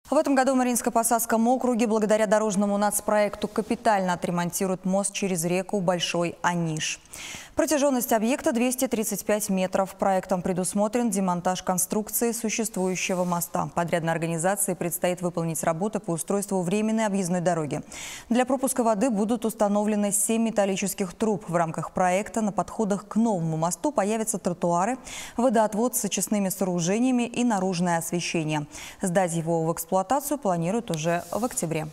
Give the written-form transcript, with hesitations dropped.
В этом году в Мариинско-Посадском округе благодаря дорожному нацпроекту капитально отремонтируют мост через реку Большой Аниш. Протяженность объекта 235 метров. Проектом предусмотрен демонтаж конструкции существующего моста. Подрядной организации предстоит выполнить работы по устройству временной объездной дороги. Для пропуска воды будут установлены 7 металлических труб. В рамках проекта на подходах к новому мосту появятся тротуары, водоотвод с очистными сооружениями и наружное освещение. Сдать его в эксплуатацию планируют уже в октябре.